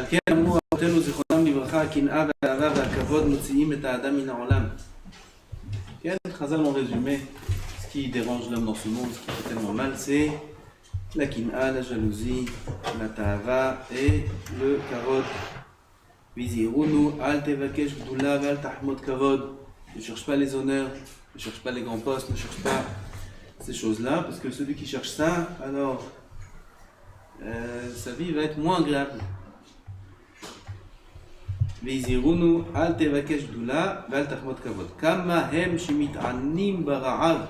על כן אמרו אבותינו זיכרונם לברכה, הקנאה והאהבה והכבוד מוציאים את האדם מן העולם. כן, Chazal en résumé, ce qui dérange l'homme dans ce monde, ce qui fait tellement mal, c'est la kin'a, la jalousie, la ta'ava et le kavod. Vizirunu al tevakesh gdoula val tahmod kavod. Ne cherche pas les honneurs, ne cherche pas les grands postes, ne cherche pas ces choses-là, parce que celui qui cherche ça, alors sa vie va être moins agréable. ויזהירונו אל תבקש גדולה ואל תחמוד כבוד. כמה הם שמתענים ברעב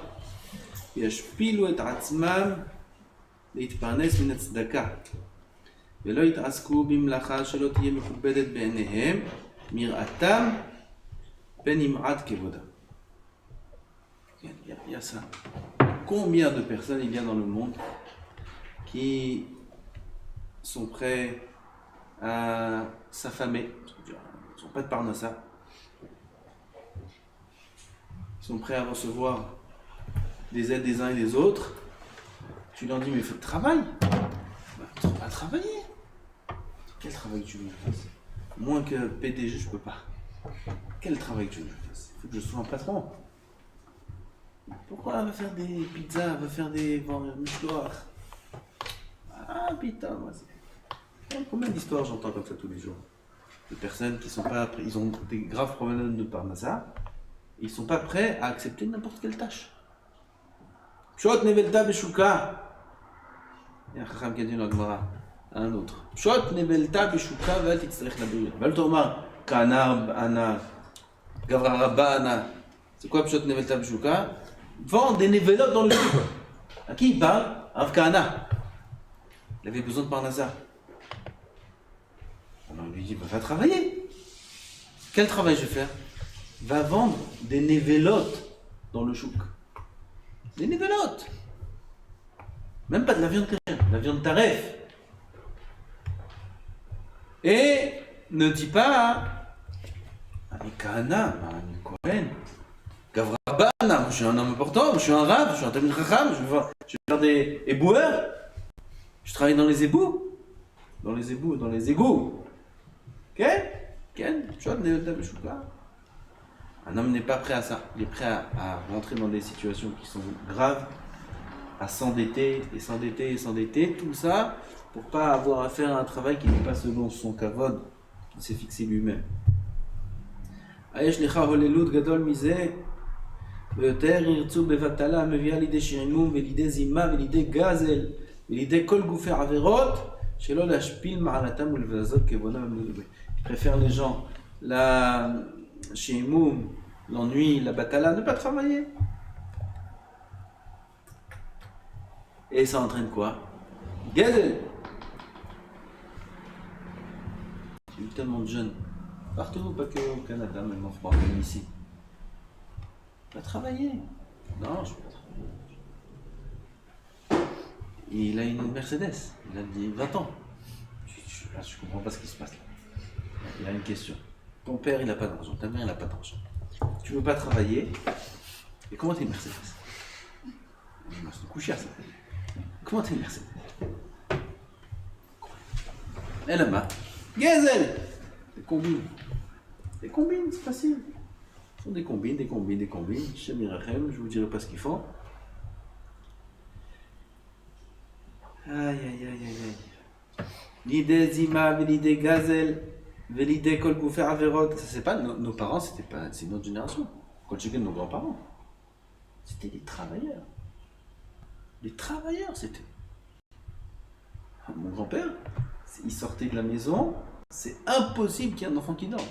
וישפילו את עצמם להתפרנס מן הצדקה ולא יתעסקו במלאכה שלא תהיה מכובדת בעיניהם מראתם פן ימעט כבודה. Il y a ça. Combien de personnes il y a dans le monde qui sont prêts à s'affamer? Ils n'ont pas de parnassa. Ils sont prêts à recevoir des aides des uns et des autres. Tu leur dis, mais il faut que tu travailles. Tu ne vas pas travailler. Quel travail tu veux que je fasse? Moins que PDG, je ne peux pas. Quel travail tu veux que je fasse? Il faut que je sois un patron. Pourquoi elle va faire des pizzas, elle va faire des mouchoirs? Ah putain, moi c'est... Combien d'histoires j'entends comme ça tous les jours? Des personnes qui sont pas prêts, ils ont des graves problèmes de parnassa, ils sont pas prêts à accepter n'importe quelle tâche. Pshot nevelta beshuka. Il y a un chacham qui a dit dans la Gemara, un autre. Pshot nevelta beshuka vel titzrech labir. Vel tomar kana ana gavra rabba ana. C'est quoi pshot nevelta beshuka? Vend des nevelotes dans le shuk. À qui il parle? Rav Kahana. Il avait besoin de parnassa. Alors on lui dit, va travailler. Quel travail je vais faire? Va vendre des névélotes dans le chouk. Des névélotes. Même pas de la viande cachère, de la viande taref. Et ne dis pas, Ami Kahana, Ami Kohen, Gavrabana, je suis un homme important, je suis un rave, je suis un tamil chacham, je vais faire des éboueurs. Je travaille dans les égouts. Dans les égouts, dans les égouts. Un homme n'est pas prêt à ça. Il est prêt à rentrer dans des situations qui sont graves, à s'endetter et s'endetter et s'endetter, tout ça pour pas avoir à faire un travail qui n'est pas selon son kavod, qu'il s'est fixé lui-même. Ayesh lecha holelut gadol mizeh veyoter yirtzu bevatala mevi'a lidei shirimum velidei zima velidei gazel velidei kol gufei averot shelo lashpil ma'alatam ulevazot kevonam amnulubeh. Je préfère les gens, la shimoum, l'ennui, la batala, ne pas travailler. Et ça entraîne quoi? Gazel. J'ai vu tellement de jeunes, partout, pas que au Canada, même en France, même ici. Pas travailler. Non, je ne peux pas travailler. Il a une Mercedes, il a dit 20 ans. Je comprends pas ce qui se passe là. Il a une question. Ton père, il n'a pas d'argent. Ta mère, elle n'a pas d'argent. Tu ne veux pas travailler. Et comment t'es une Mercedes? C'est couché à ça. Comment t'es une Mercedes? Elle a ma. Gazel. Des combines. Des combines, c'est facile. Ce sont des combines, des combines, des combines. Chez Mirachem, je ne vous dirai pas ce qu'ils font. Aïe, aïe, aïe, aïe, aïe. L'idée Zima, l'idée Gazel. Velidé kol goufer averot, ça c'est pas nos parents, c'était pas, c'est notre génération. Quand tu regardes nos grands-parents, c'était des travailleurs. Des travailleurs c'était. Mon grand-père, il sortait de la maison, c'est impossible qu'il y ait un enfant qui dort.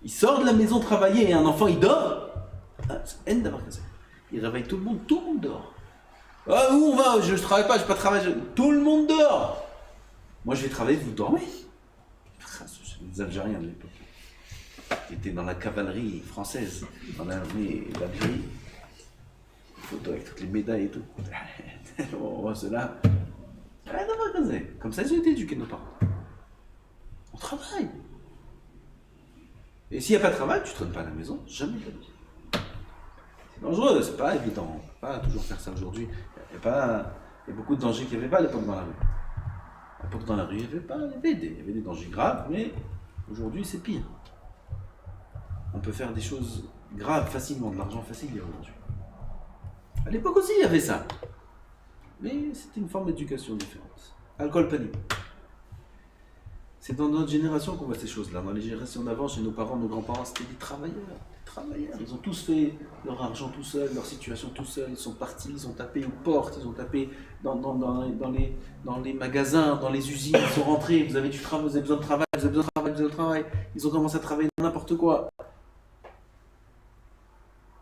Il sort de la maison travailler et un enfant il dort. C'est haine d'avoir ça. Il réveille tout le monde dort. Ah, où on va? Je travaille pas, je pas travailler. Tout le monde dort. Moi je vais travailler, vous dormez. Les Algériens de l'époque, qui étaient dans la cavalerie française, dans l'armée d'Algérie. Photo avec toutes les médailles et tout. On voit cela. Comme ça, ils ont été éduqués, nos parents. On travaille. Et s'il n'y a pas de travail, tu ne traînes pas à la maison, jamais de la vie. C'est dangereux, c'est pas évident. On ne peut pas toujours faire ça aujourd'hui. Il y a beaucoup de dangers qu'il n'y avait pas à l'époque dans la rue. Pourtant, dans la rue, il y avait des dangers graves, mais aujourd'hui, c'est pire. On peut faire des choses graves facilement, de l'argent facile aujourd'hui. À l'époque aussi, il y avait ça. Mais c'était une forme d'éducation différente. Alcool panique. C'est dans notre génération qu'on voit ces choses-là. Dans les générations d'avant, chez nos parents, nos grands-parents, c'était des travailleurs. Ils ont tous fait leur argent tout seuls, leur situation tout seuls. Ils sont partis, ils ont tapé aux portes, ils ont tapé dans les magasins, dans les usines. Ils sont rentrés, vous avez du travail, vous avez besoin de travail, vous avez besoin de travail, vous avez besoin de travail. Ils ont commencé à travailler n'importe quoi.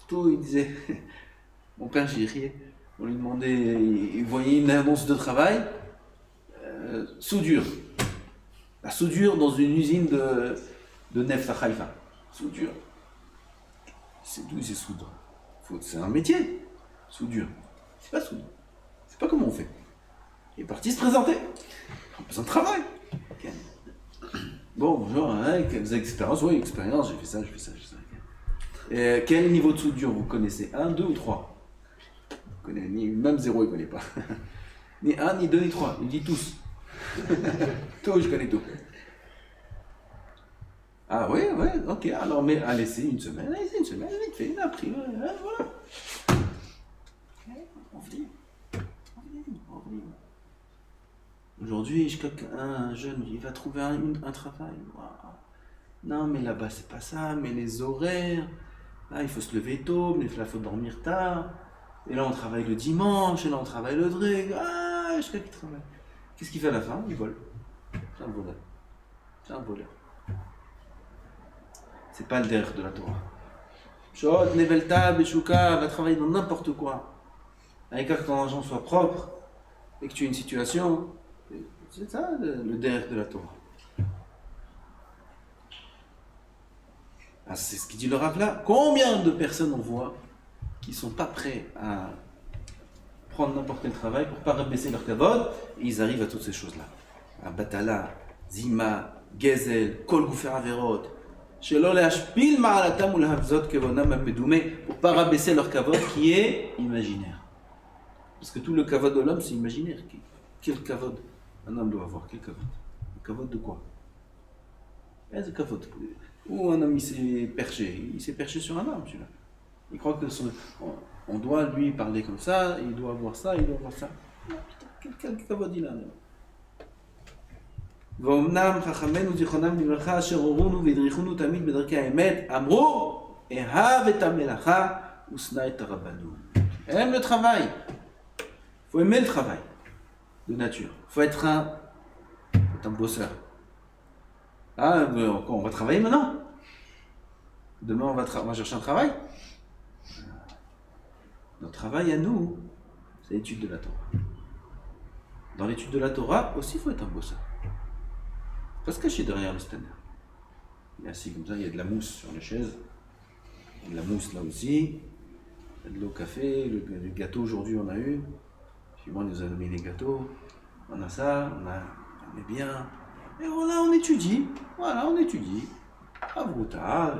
Tout, il disait, mon père, j'y riais. On lui demandait, il voyait une annonce de travail, soudure. La soudure dans une usine de Neft à Haïfa. Soudure. C'est d'où c'est soudre. C'est un métier. Soudure. C'est pas soudre. C'est pas comment on fait. Il est parti se présenter. On a besoin de travail. Okay. Bon, bonjour, hein, vous avez expérience? Oui, expérience, j'ai fait ça. Quel niveau de soudure vous connaissez? 1, 2 ou 3? Même 0, il ne connaît pas. Ni 1, ni 2, ni 3. Il dit tous. Tout, je connais tout. Ah oui, ok. Alors, mais allez, c'est une semaine, vite fait, il a appris, voilà. On vit. Aujourd'hui, un jeune, il va trouver un travail. Wow. Non, mais là-bas, c'est pas ça, mais les horaires, là, il faut se lever tôt, mais là, il faut dormir tard. Et là, on travaille le dimanche, et là, on travaille le truc. Ah, jusqu'à qui travaille. Qu'est-ce qu'il fait à la fin? Il vole. C'est un voleur. C'est pas le derrière de la Torah. Shot, Nevelta, Beshuka, va travailler dans n'importe quoi. Avec que ton argent soit propre et que tu aies une situation. C'est ça le derrière de la Torah. Ah, c'est ce qu'il dit le Rav là. Combien de personnes on voit qui ne sont pas prêts à prendre n'importe quel travail pour ne pas rabaisser leur kavod, et ils arrivent à toutes ces choses-là. À Batala, Zima, Gezel, Kol Gufer Averot, Shelo Leashpil Ma'alatam ou Lahavzot Kevonam Apedoumé, pour ne pas rabaisser leur kavod qui est imaginaire. Parce que tout le kavod de l'homme, c'est imaginaire. Quel kavod un homme doit avoir? Quel kavod? Un kavod de quoi? C'est kavod. Ou un homme, il s'est perché sur un homme, celui-là. Il croit que on doit lui parler comme ça, il doit avoir ça, il doit avoir ça. Quel kavod il a? ואומנם חכמינו זיכרונם לברכה אשר הורונו והדריכונו תמיד בדרכי האמת אמרו אהב את המלאכה ושנא את הרבנות. Aime le travail. Il faut aimer le travail de nature. Il faut être un bosseur. Ah, on va travailler maintenant. Demain on va chercher un travail. Notre travail à nous, c'est l'étude de la Torah. Dans l'étude de la Torah aussi, il faut être un bosseur. Pas se cacher derrière le standard. Il est assis comme ça, il y a de la mousse sur les chaises. Il y a de la mousse là aussi. Il y a de l'eau café, le gâteau aujourd'hui on a eu. Suivant il nous a donné les gâteaux. On a ça, on est bien. Et voilà, on étudie. Avruta,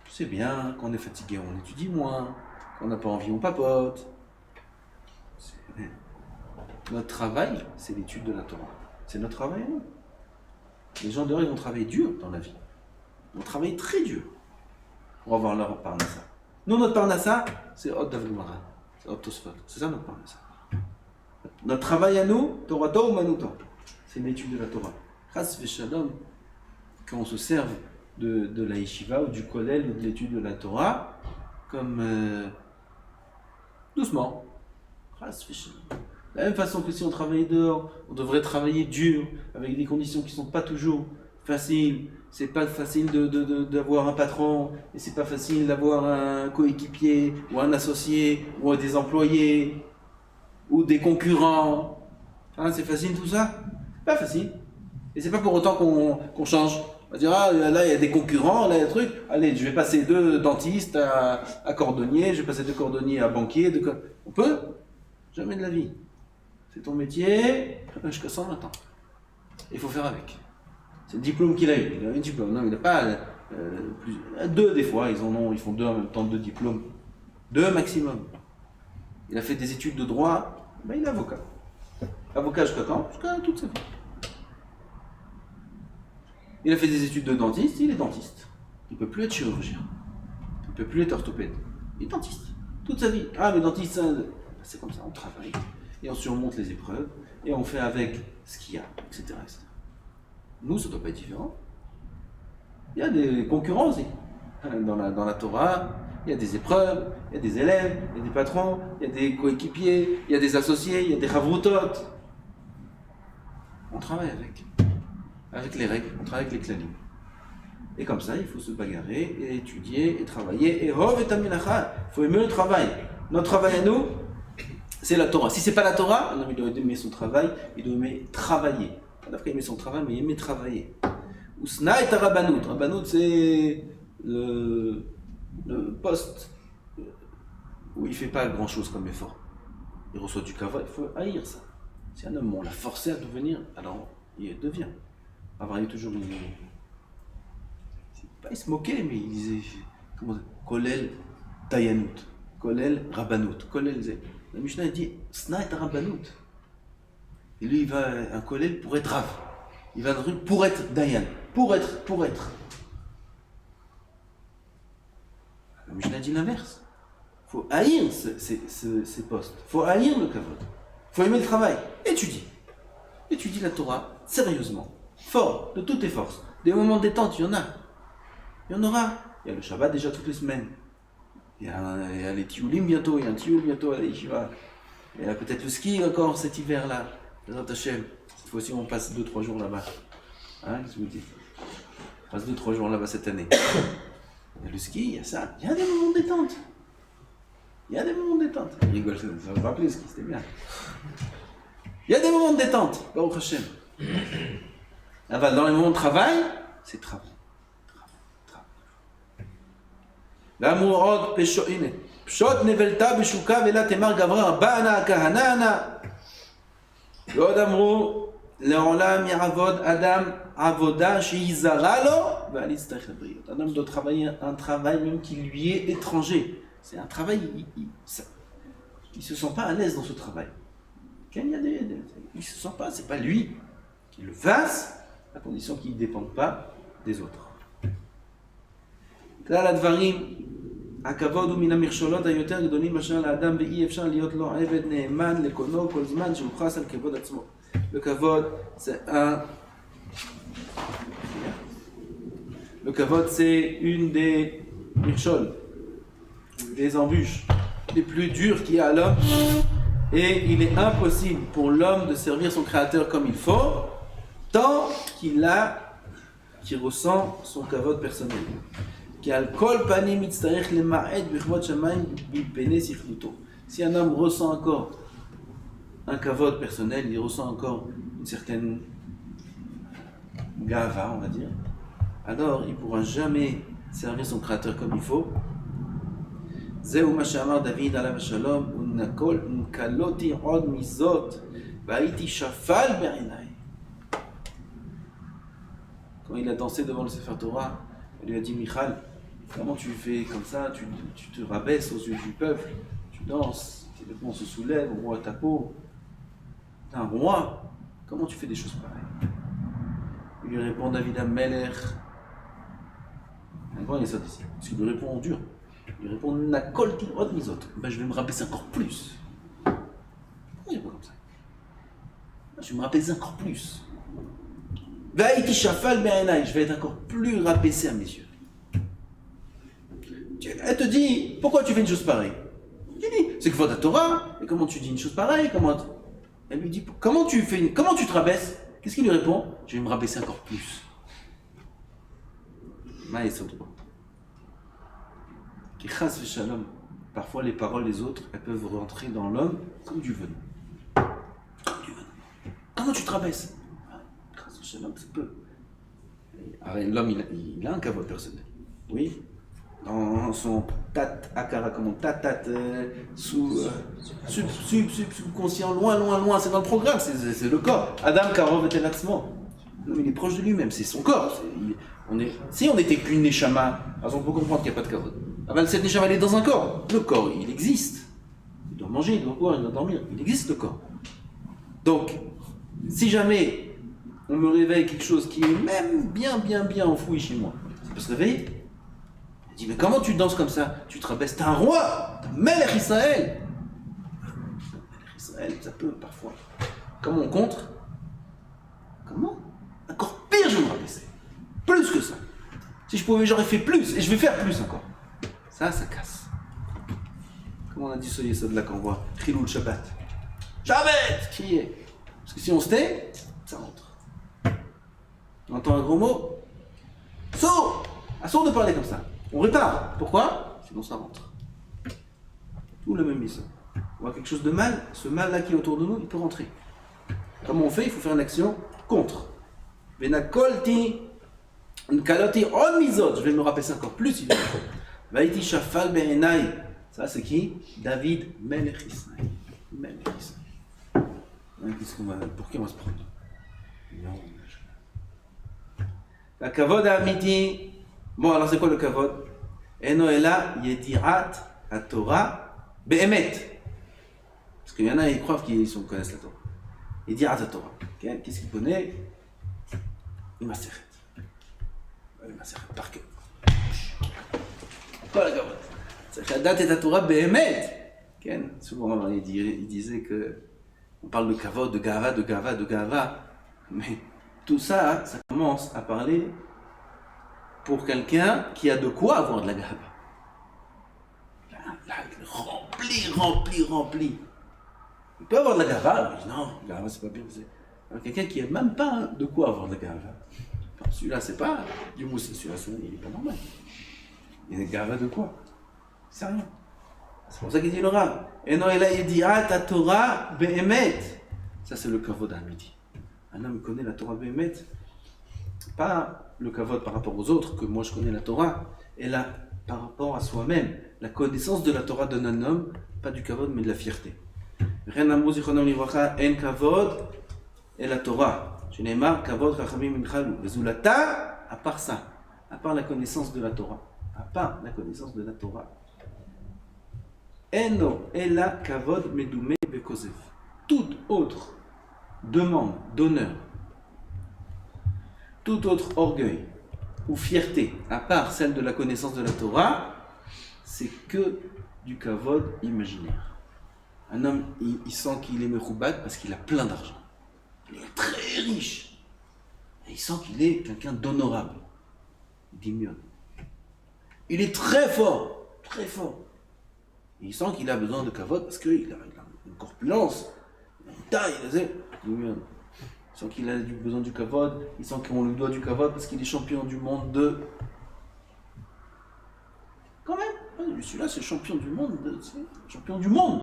c'est bien. Quand on est fatigué, on étudie moins. Quand on n'a pas envie, on papote. Notre travail, c'est l'étude de la Torah. C'est notre travail à nous. Les gens dehors, ils vont travailler dur dans la vie. Ils vont travailler très dur pour avoir leur parnassa. Nous, notre parnassa, c'est Hot Davgumara. C'est Hot Tosfot. C'est ça notre parnassa. Notre travail à nous, Torah ou Manuto, c'est l'étude de la Torah. Chas v'shalom, quand on se serve de la yeshiva ou du kollel ou de l'étude de la Torah, comme doucement. Chas v'shalom. De la même façon que si on travaillait dehors, on devrait travailler dur, avec des conditions qui ne sont pas toujours faciles. C'est pas facile d'avoir un patron, et c'est pas facile d'avoir un coéquipier, ou un associé, ou des employés, ou des concurrents. Hein, c'est facile tout ça? Pas facile. Et c'est pas pour autant qu'on change. On va dire, ah là il y a des concurrents, là il y a des trucs. Allez, je vais passer 2 dentistes à cordonnier, je vais passer 2 cordonniers à banquier. On peut? Jamais de la vie. C'est ton métier jusqu'à 120 ans. Il faut faire avec. C'est le diplôme qu'il a eu. Il a eu un diplôme. Non, il n'a pas plus. 2 des fois, ils font 2 en même temps, 2 diplômes. 2 maximum. Il a fait des études de droit, ben, il est avocat. Avocat jusqu'à quand? Jusqu'à toute sa vie. Il a fait des études de dentiste, il est dentiste. Il ne peut plus être chirurgien. Il ne peut plus être orthopède. Il est dentiste. Toute sa vie. Ah, mais dentiste, c'est comme ça, on travaille. Et on surmonte les épreuves. Et on fait avec ce qu'il y a, etc. etc. Nous, ça ne doit pas être différent. Il y a des concurrents aussi. Dans la Torah, il y a des épreuves, il y a des élèves, il y a des patrons, il y a des coéquipiers, il y a des associés, il y a des chavrutot. On travaille avec les règles, on travaille avec les clanim. Et comme ça, il faut se bagarrer, et étudier, et travailler, et hov et taminacha. Il faut aimer le travail. Notre travail à nous, c'est la Torah. Si c'est pas la Torah, un homme il doit aimer son travail, il doit aimer travailler. Pas aimer son travail, mais aimer travailler. Usna et rabanout. Rabanout, c'est le poste où il ne fait pas grand chose comme effort. Il reçoit du kavod, il faut haïr ça. Si un homme, on l'a forcé à devenir, alors il devient. Avant, il est toujours. Il se moquait, mais il disait comment Kolel Dayanout, Kolel Rabanout, Kolel Zé. La Mishnah dit Sna et Rabanout. Et lui, il va un Kolel pour être Rav. Il va dans une pour être Dayan. Pour être. La Mishnah dit l'inverse. Il faut haïr ces postes. Il faut haïr le kavod. Il faut aimer le travail. Étudie la Torah sérieusement. Fort, de toutes tes forces. Des moments de détente, il y en a. Il y en aura. Il y a le Shabbat déjà toutes les semaines. Il y a les tioulim bientôt. Il y a un tioul bientôt à la yeshiva. Il y a peut-être le ski encore cet hiver-là. Cette fois-ci, on passe 2-3 jours là-bas. Hein, qu'est-ce que vous dites? On passe 2-3 jours là-bas cette année. Il y a le ski, il y a ça. Il y a des moments de détente. Il rigole, ça va me rappeler le ski, c'était bien. Il y a des moments de détente. Baruch Hashem. Dans les moments de travail, c'est travail. L'amour od peshoine. Pshot nevelta beshuka vela temar gavra ba'ana kahanana. L'od amrou le'olam ya'avod adam avoda she'izara lo ve'al yitztarich lebriot. Un homme doit travailler un travail même qui lui est étranger. C'est un travail, il ne se sent pas à l'aise dans ce travail. Il ne se sent pas, c'est pas lui qui le fasse, à condition qu'il ne dépende pas des autres. כלל הדברים, הכבוד הוא מן המכשולות היותר גדולים מאשר לאדם ואי אפשר להיות לו עבד נאמן לקונו כל זמן שהוכרס על כבוד עצמו. Le kavod c'est une des mikshol, des embûches les plus dures qu'il y a à l'homme, et il est impossible pour l'homme de servir son créateur comme il faut tant qu'il ressent son kavod personnel. Si un homme ressent encore un kavod personnel, il ressent encore une certaine gava, on va dire, alors il ne pourra jamais servir son créateur comme il faut. זהו מה שאמר דוד עליו השלום, ונקלותי עוד מזאת, והייתי שפל בעיניי. Quand il a dansé devant le Sefer Torah, il lui a dit, Michal, comment tu fais comme ça, tu te rabaisses aux yeux du peuple, tu danses, tes vêtements se soulèvent, on voit ta peau. T'es un roi, comment tu fais des choses pareilles? Il lui répond David Ameler. Maintenant il est sorti ici, parce qu'il lui répond en dur. Il répond Nakol Tilot Mizot. Ben, je vais me rabaisser encore plus. Pourquoi il répond comme ça? Je vais me rabaisser encore plus. Vaïti Shafal Be'enai. Je vais être encore plus rabaissé à mes yeux. Elle te dit pourquoi tu fais une chose pareille? Tu dis c'est que faut ta Torah. Et comment tu dis une chose pareille? Elle lui dit comment tu te rabaisses? Qu'est-ce qu'il lui répond? Je vais me rabaisser encore plus. Maïsod. Parfois les paroles des autres, elles peuvent rentrer dans l'homme comme du venin. Comment tu te rabaisses? Ça peut. Alors, l'homme, il a un kavod personnel. Oui. Dans son akara, comment subconscient, loin, c'est dans le programme, c'est le corps. Adam karov et elatzmo. L'homme, il est proche de lui-même, c'est son corps. Si on n'était qu'une neshama, alors on peut comprendre qu'il n'y a pas de kavod. Cette neshama, elle est dans un corps. Le corps, il existe. Il doit manger, il doit boire, il doit dormir. Il existe le corps. Donc, si jamais on me réveille quelque chose qui est même bien enfoui chez moi, ça peut se réveiller. Il dit, mais comment tu danses comme ça? Tu te rabaisses, t'es un roi, t'es un Melech Israël. Melech Israël, ça peut parfois. Comment on contre? Comment? Encore pire, je vais me rabaisser. Plus que ça. Si je pouvais, j'aurais fait plus, et je vais faire plus encore. Ça casse. Comment on a dissocié ça de là qu'on voit Chilul Shabbat. Shabbat! Crier. Parce que si on se tait, ça rentre. On entend un gros mot. Sourd! Sourd de parler comme ça. On répare. Pourquoi? Sinon ça rentre. Tout le même mission. On voit quelque chose de mal, ce mal-là qui est autour de nous, il peut rentrer. Comment on fait? Il faut faire une action contre. Venakolti, kaloti on mizot. Je vais me rappeler ça encore plus. Vaïti shafal be'enai. Ça c'est qui? David Melech Israël. Melech Israël. Pour qui on va se prendre? Non. La kavod amiti. Bon, alors c'est quoi le kavod? Eno ela yedirat ha-Torah be'emet. Parce qu'il y en a, ils croient qu'ils connaissent la Torah. Yedirat ha-Torah. Qu'est-ce qu'ils connaissent? Il m'a serré. Il m'a serré par cœur. Quoi la kavod? C'est la date et la Torah be'emet. Souvent, il disait que on parle de kavod, de gava, mais tout ça, ça commence à parler pour quelqu'un qui a de quoi avoir de la gava. Rempli. Il peut avoir de la gava, mais non, gava c'est pas bien. Alors, quelqu'un qui n'a même pas de quoi avoir de la gava. Enfin, celui-là, c'est pas du mousse, celui-là, il est pas normal. Il y a une gava de quoi? C'est rien. C'est pour ça qu'il dit le Rav. Eno ela yediat ha-Torah be'emet. Ça, c'est le kavod amiti. Un homme connaît la Torah be'emet. Pas le kavod par rapport aux autres, que moi je connais la Torah, et là, par rapport à soi-même. La connaissance de la Torah donne un homme, pas du kavod, mais de la fierté. Ren amru zichronam livracha en kavod et la Torah. Je n'ai marre kavod chachamim minchalu. Vezulata, à part ça, à part la connaissance de la Torah, Eno ela kavod medume bekosev. Toute autre demande d'honneur, tout autre orgueil ou fierté, à part celle de la connaissance de la Torah, c'est que du kavod imaginaire. Un homme, il sent qu'il est mechoubad parce qu'il a plein d'argent. Il est très riche. Et il sent qu'il est quelqu'un d'honorable. Il dit mieux. Il est très fort. Et il sent qu'il a besoin de kavod parce qu'il a une corpulence, une taille, il dit mieux. Il sent qu'il a besoin du kavod, il sent qu'on lui doit du kavod parce qu'il est champion du monde de... Quand même, celui-là c'est champion du monde, champion du monde.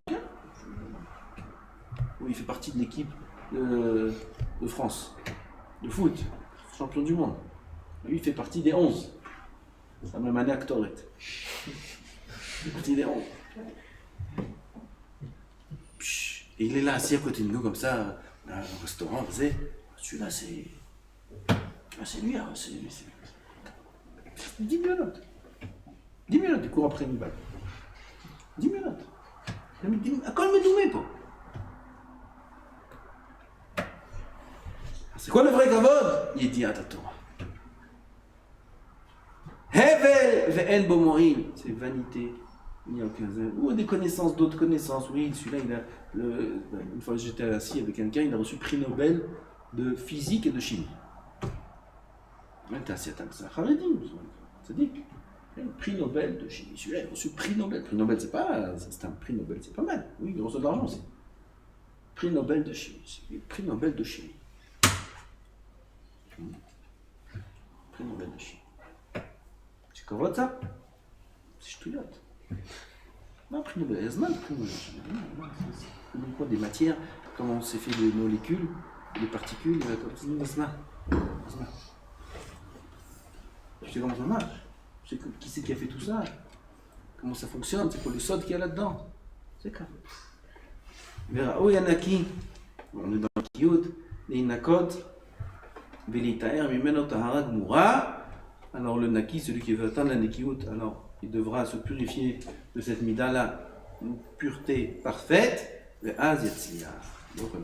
Oui, il fait partie de l'équipe de France, de foot, champion du monde. Lui, il fait partie des 11. C'est la même année que Toret. Il fait partie des 11. Et il est là assis à côté de nous comme ça, à un restaurant, vous savez, celui-là c'est... c'est lui, hein, c'est 10 minutes. 10 minutes, il court après une balle. 10 minutes. À quoi il me doumait pas? C'est quoi le vrai kavod? Il dit à ta Torah. Hevel ve'en bo mo'il. C'est vanité. Il n'y a aucun zèle. Ou des connaissances, d'autres connaissances. Oui, celui-là, une fois que j'étais assis avec quelqu'un, il a reçu prix Nobel de physique et de chimie. C'est un Haredim, c'est dit. Prix Nobel de chimie. Celui-là, il a reçu prix Nobel. Prix Nobel, c'est un prix Nobel, c'est pas mal. Oui, il reçoit de l'argent aussi. Prix Nobel de chimie. Prix Nobel de chimie. Prix Nobel de chimie. C'est quoi ça? C'est ch'touillotte. Non, prix Nobel, il y a prix Nobel. C'est quoi des matières, comment on s'est fait des molécules, des particules, comme ça. Tu sais comment ça marche? Tu sais qui c'est qui a fait tout ça? Comment ça fonctionne? C'est quoi le sod qu'il y a là-dedans? C'est quoi? Verra, oh, il y en a qui? On est dans le kiyut, les nakot, velitaer, mimeno tahara gmura. Alors le naki, celui qui veut atteindre la nekiyut, alors il devra se purifier de cette mida-là, une pureté parfaite, le az yatziyah. Donc on a